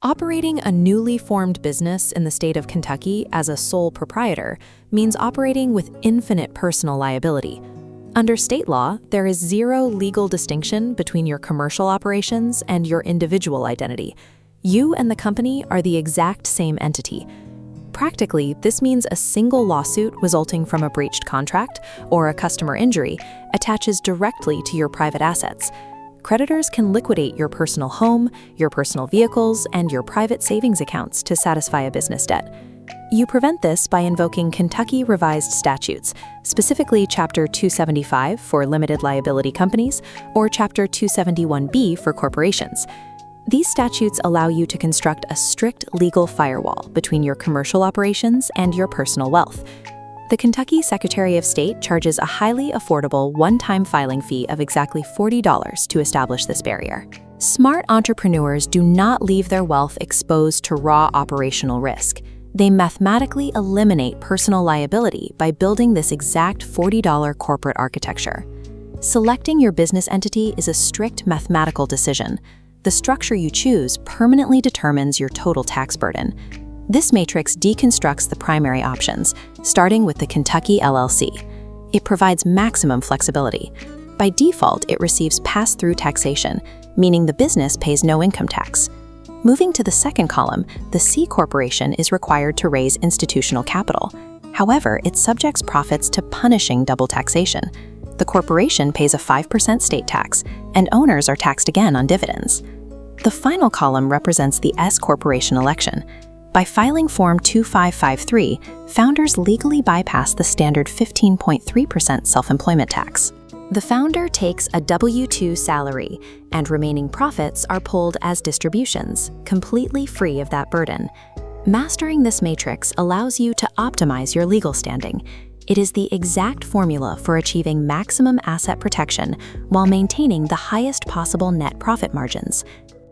Operating a newly formed business in the state of Kentucky as a sole proprietor means operating with infinite personal liability. Under state law, there is zero legal distinction between your commercial operations and your individual identity. You and the company are the exact same entity. Practically, this means a single lawsuit resulting from a breached contract or a customer injury attaches directly to your private assets. Creditors can liquidate your personal home, your personal vehicles, and your private savings accounts to satisfy a business debt. You prevent this by invoking Kentucky revised statutes, specifically Chapter 275 for limited liability companies or Chapter 271B for corporations. These statutes allow you to construct a strict legal firewall between your commercial operations and your personal wealth. The Kentucky Secretary of State charges a highly affordable one-time filing fee of exactly $40 to establish this barrier. Smart entrepreneurs do not leave their wealth exposed to raw operational risk. They mathematically eliminate personal liability by building this exact $40 corporate architecture. Selecting your business entity is a strict mathematical decision. The structure you choose permanently determines your total tax burden. This matrix deconstructs the primary options, starting with the Kentucky LLC. It provides maximum flexibility. By default, it receives pass-through taxation, meaning the business pays no income tax. Moving to the second column, the C-Corporation is required to raise institutional capital. However, it subjects profits to punishing double taxation. The corporation pays a 5% state tax, and owners are taxed again on dividends. The final column represents the S-Corporation election. By filing Form 2553, founders legally bypass the standard 15.3% self-employment tax. The founder takes a W-2 salary, and remaining profits are pulled as distributions, completely free of that burden. Mastering this matrix allows you to optimize your legal standing. It is the exact formula for achieving maximum asset protection while maintaining the highest possible net profit margins.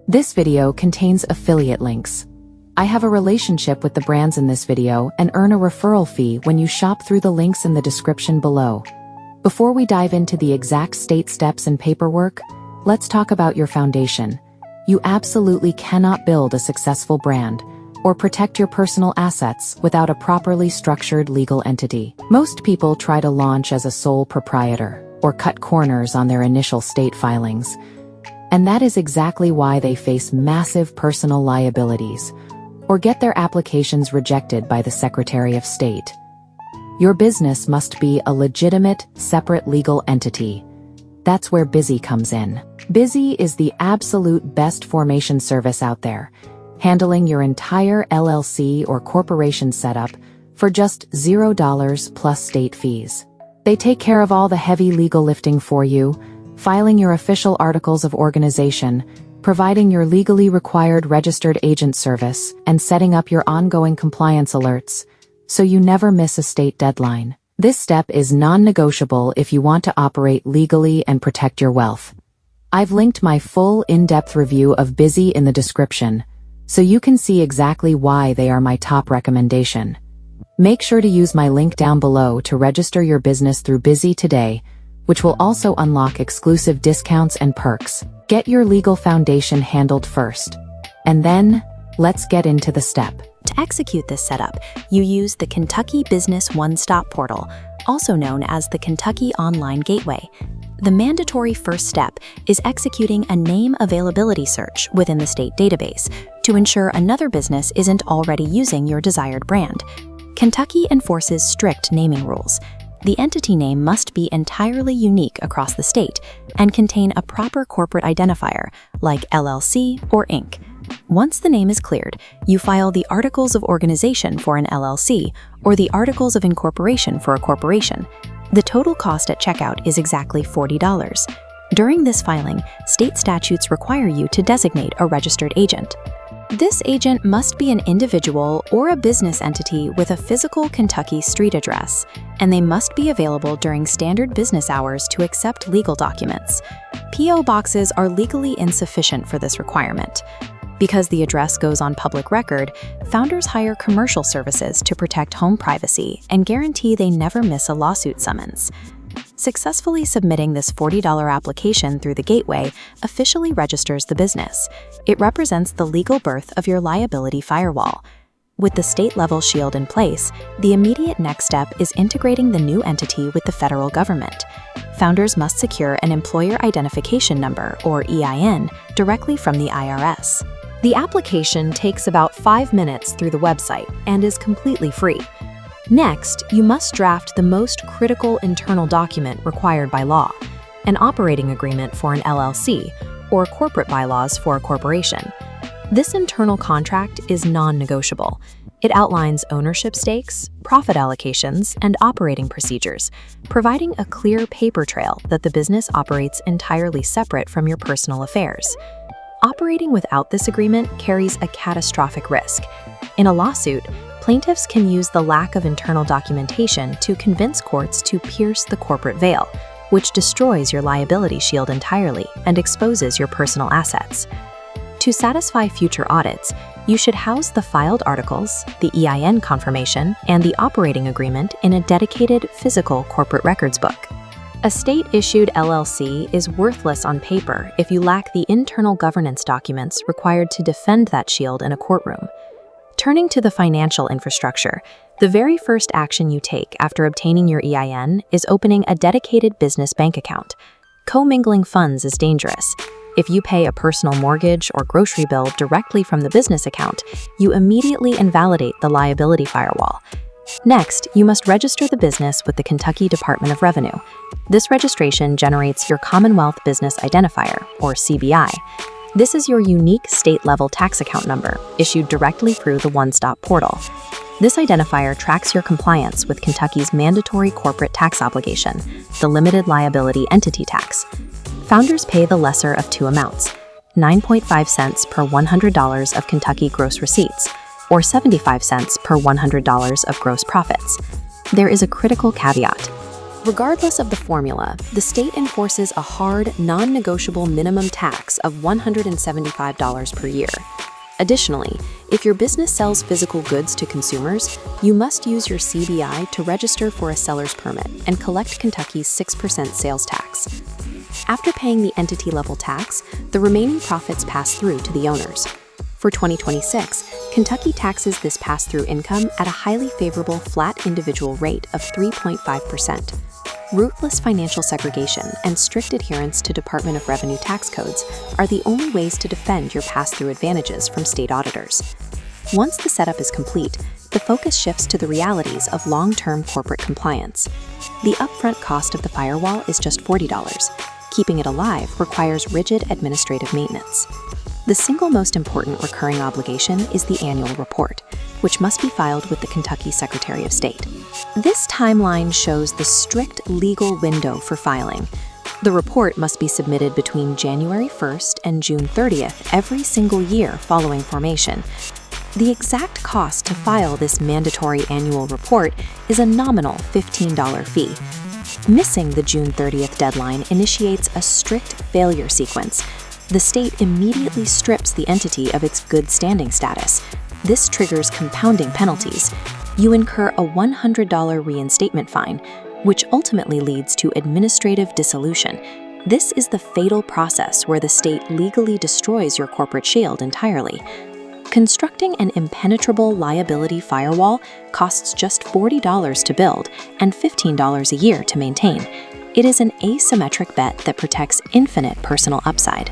This video contains affiliate links. I have a relationship with the brands in this video and earn a referral fee when you shop through the links in the description below. Before we dive into the exact state steps and paperwork, let's talk about your foundation. You absolutely cannot build a successful brand or protect your personal assets without a properly structured legal entity. Most people try to launch as a sole proprietor or cut corners on their initial state filings. And that is exactly why they face massive personal liabilities or get their applications rejected by the Secretary of State. Your business must be a legitimate, separate legal entity. That's where Busy comes in. Busy is the absolute best formation service out there, handling your entire LLC or corporation setup for just $0 plus state fees. They take care of all the heavy legal lifting for you, filing your official articles of organization, providing your legally required registered agent service, and setting up your ongoing compliance alerts, so you never miss a state deadline. This step is non-negotiable if you want to operate legally and protect your wealth. I've linked my full in-depth review of Busy in the description, so you can see exactly why they are my top recommendation. Make sure to use my link down below to register your business through Busy today, which will also unlock exclusive discounts and perks. Get your legal foundation handled first. And then, let's get into the step. To execute this setup, you use the Kentucky Business One-Stop Portal, also known as the Kentucky Online Gateway. The mandatory first step is executing a name availability search within the state database to ensure another business isn't already using your desired brand. Kentucky enforces strict naming rules. The entity name must be entirely unique across the state and contain a proper corporate identifier, like LLC or Inc. Once the name is cleared, you file the Articles of Organization for an LLC or the Articles of Incorporation for a corporation. The total cost at checkout is exactly $40. During this filing, state statutes require you to designate a registered agent. This agent must be an individual or a business entity with a physical Kentucky street address, and they must be available during standard business hours to accept legal documents. P.O. boxes are legally insufficient for this requirement. Because the address goes on public record, founders hire commercial services to protect home privacy and guarantee they never miss a lawsuit summons. Successfully submitting this $40 application through the gateway officially registers the business. It represents the legal birth of your liability firewall. With the state-level shield in place, the immediate next step is integrating the new entity with the federal government. Founders must secure an Employer Identification Number, or EIN, directly from the IRS. The application takes about 5 minutes through the website and is completely free. Next, you must draft the most critical internal document required by law, an operating agreement for an LLC, or corporate bylaws for a corporation. This internal contract is non-negotiable. It outlines ownership stakes, profit allocations, and operating procedures, providing a clear paper trail that the business operates entirely separate from your personal affairs. Operating without this agreement carries a catastrophic risk. In a lawsuit, plaintiffs can use the lack of internal documentation to convince courts to pierce the corporate veil, which destroys your liability shield entirely and exposes your personal assets. To satisfy future audits, you should house the filed articles, the EIN confirmation, and the operating agreement in a dedicated physical corporate records book. A state-issued LLC is worthless on paper if you lack the internal governance documents required to defend that shield in a courtroom. Turning to the financial infrastructure, the very first action you take after obtaining your EIN is opening a dedicated business bank account. Commingling funds is dangerous. If you pay a personal mortgage or grocery bill directly from the business account, you immediately invalidate the liability firewall. Next, you must register the business with the Kentucky Department of Revenue. This registration generates your Commonwealth Business Identifier, or CBI. This is your unique state-level tax account number, issued directly through the one-stop portal. This identifier tracks your compliance with Kentucky's mandatory corporate tax obligation, the limited liability entity tax. Founders pay the lesser of two amounts, 9.5 cents per $100 of Kentucky gross receipts, or 75 cents per $100 of gross profits. There is a critical caveat. Regardless of the formula, the state enforces a hard, non-negotiable minimum tax of $175 per year. Additionally, if your business sells physical goods to consumers, you must use your CBI to register for a seller's permit and collect Kentucky's 6% sales tax. After paying the entity-level tax, the remaining profits pass through to the owners. For 2026, Kentucky taxes this pass-through income at a highly favorable flat individual rate of 3.5%. Ruthless financial segregation and strict adherence to Department of Revenue tax codes are the only ways to defend your pass-through advantages from state auditors. Once the setup is complete, the focus shifts to the realities of long-term corporate compliance. The upfront cost of the firewall is just $40. Keeping it alive requires rigid administrative maintenance. The single most important recurring obligation is the annual report, which must be filed with the Kentucky Secretary of State. This timeline shows the strict legal window for filing. The report must be submitted between January 1st and June 30th every single year following formation. The exact cost to file this mandatory annual report is a nominal $15 fee. Missing the June 30th deadline initiates a strict failure sequence. The state immediately strips the entity of its good standing status. This triggers compounding penalties. You incur a $100 reinstatement fine, which ultimately leads to administrative dissolution. This is the fatal process where the state legally destroys your corporate shield entirely. Constructing an impenetrable liability firewall costs just $40 to build and $15 a year to maintain. It is an asymmetric bet that protects infinite personal upside.